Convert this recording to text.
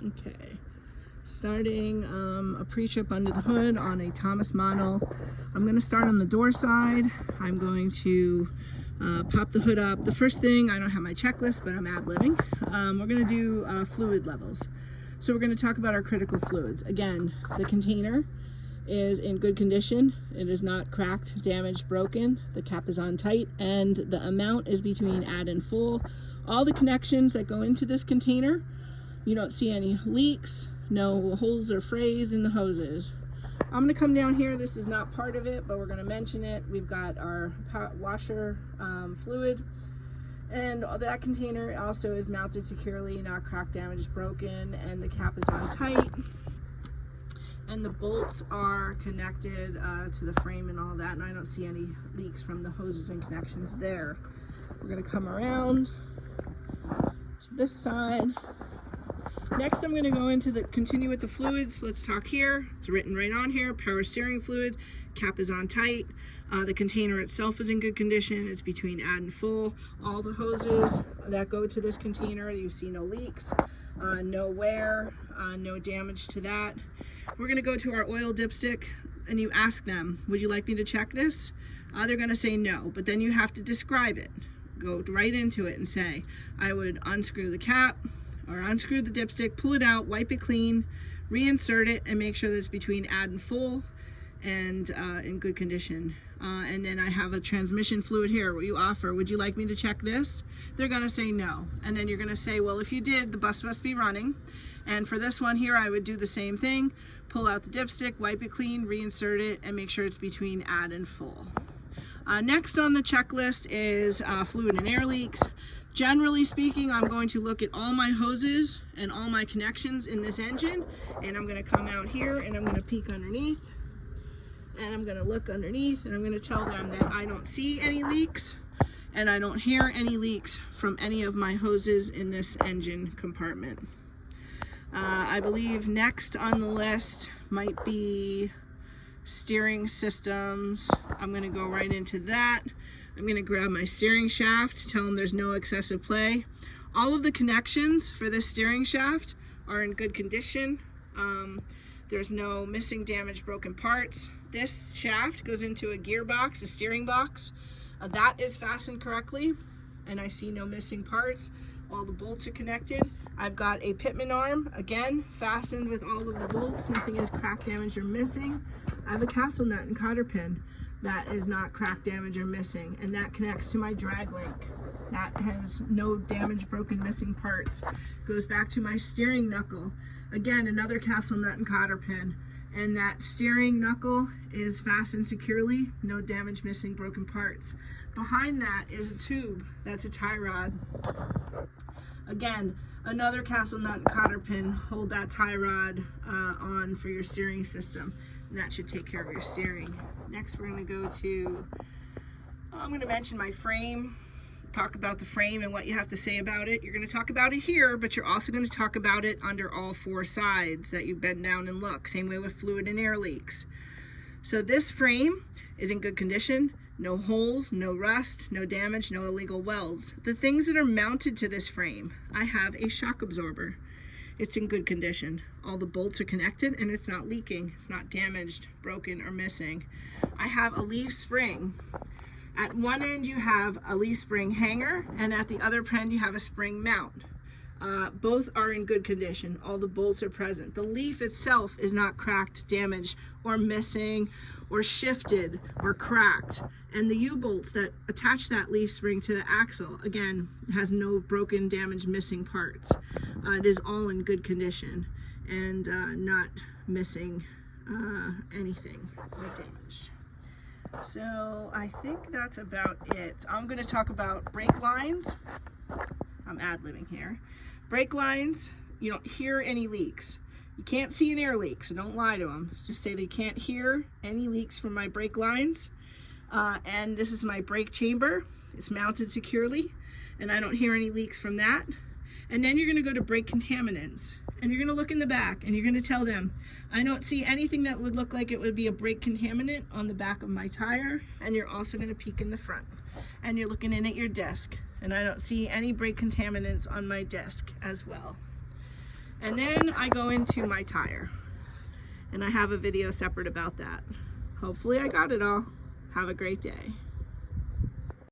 Okay, starting a pre-trip under the hood on a Thomas model. I'm going to start on the door side. I'm going to pop the hood up. The first thing, I don't have my checklist, but I'm ad-libbing. We're going to do fluid levels. So we're going to talk about our critical fluids. Again, the container is in good condition. It is not cracked, damaged, broken. The cap is on tight, and the amount is between add and full. All the connections that go into this container, you don't see any leaks, no holes or frays in the hoses. I'm going to come down here. This is not part of it, but we're going to mention it. We've got our washer fluid, and that container also is mounted securely, not cracked, damaged, broken, and the cap is on tight. And the bolts are connected to the frame and all that, and I don't see any leaks from the hoses and connections there. We're going to come around to this side. Next, I'm going to go into continue with the fluids. Let's talk here. It's written right on here, power steering fluid, cap is on tight. The container itself is in good condition. It's between add and full. All the hoses that go to this container, you see no leaks, no wear, no damage to that. We're going to go to our oil dipstick, and you ask them, would you like me to check this? They're going to say no, but then you have to describe it. Go right into it and say, I would unscrew the cap, or unscrew the dipstick, pull it out, wipe it clean, reinsert it, and make sure that it's between add and full and in good condition. And then I have a transmission fluid here. What you offer, would you like me to check this? They're going to say no. And then you're going to say, well, if you did, the bus must be running. And for this one here, I would do the same thing. Pull out the dipstick, wipe it clean, reinsert it, and make sure it's between add and full. Next on the checklist is fluid and air leaks. Generally speaking, I'm going to look at all my hoses and all my connections in this engine, and I'm going to come out here and I'm going to peek underneath, and I'm going to look underneath, and I'm going to tell them that I don't see any leaks and I don't hear any leaks from any of my hoses in this engine compartment. I believe next on the list might be steering systems. I'm going to go right into that. I'm going to grab my steering shaft, tell them there's no excessive play. All of the connections for this steering shaft are in good condition. There's no missing, damaged, broken parts. This shaft goes into a gearbox, a steering box. That is fastened correctly, and I see no missing parts. All the bolts are connected. I've got a pitman arm, again, fastened with all of the bolts. Nothing is cracked, damaged, or missing. I have a castle nut and cotter pin that is not cracked, damaged, or missing, and that connects to my drag link. That has no damaged, broken, missing parts. Goes back to my steering knuckle. Again, another castle nut and cotter pin. And that steering knuckle is fastened securely, no damage, missing, broken parts. Behind that is a tube, that's a tie rod. Again, another castle nut and cotter pin, hold that tie rod on for your steering system, and that should take care of your steering. Next we're going to go to, I'm going to mention my frame, talk about the frame and what you have to say about it. You're going to talk about it here, but you're also going to talk about it under all four sides that you bend down and look. Same way with fluid and air leaks. So this frame is in good condition. No holes, no rust, no damage, no illegal welds. The things that are mounted to this frame, I have a shock absorber. It's in good condition. All the bolts are connected and it's not leaking. It's not damaged, broken, or missing. I have a leaf spring. At one end you have a leaf spring hanger, and at the other end you have a spring mount. Both are in good condition. All the bolts are present. The leaf itself is not cracked, damaged, or missing, or shifted, or cracked. And the U-bolts that attach that leaf spring to the axle, again, has no broken, damaged, missing parts. It is all in good condition and not missing anything or damaged. So I think that's about it. I'm going to talk about brake lines. I'm ad-libbing here. Brake lines, you don't hear any leaks. You can't see an air leak, so don't lie to them. Just say they can't hear any leaks from my brake lines. And this is my brake chamber. It's mounted securely, and I don't hear any leaks from that. And then you're going to go to brake contaminants. And you're going to look in the back and you're going to tell them, I don't see anything that would look like it would be a brake contaminant on the back of my tire. And you're also going to peek in the front. And you're looking in at your desk. And I don't see any brake contaminants on my desk as well. And then I go into my tire. And I have a video separate about that. Hopefully I got it all. Have a great day.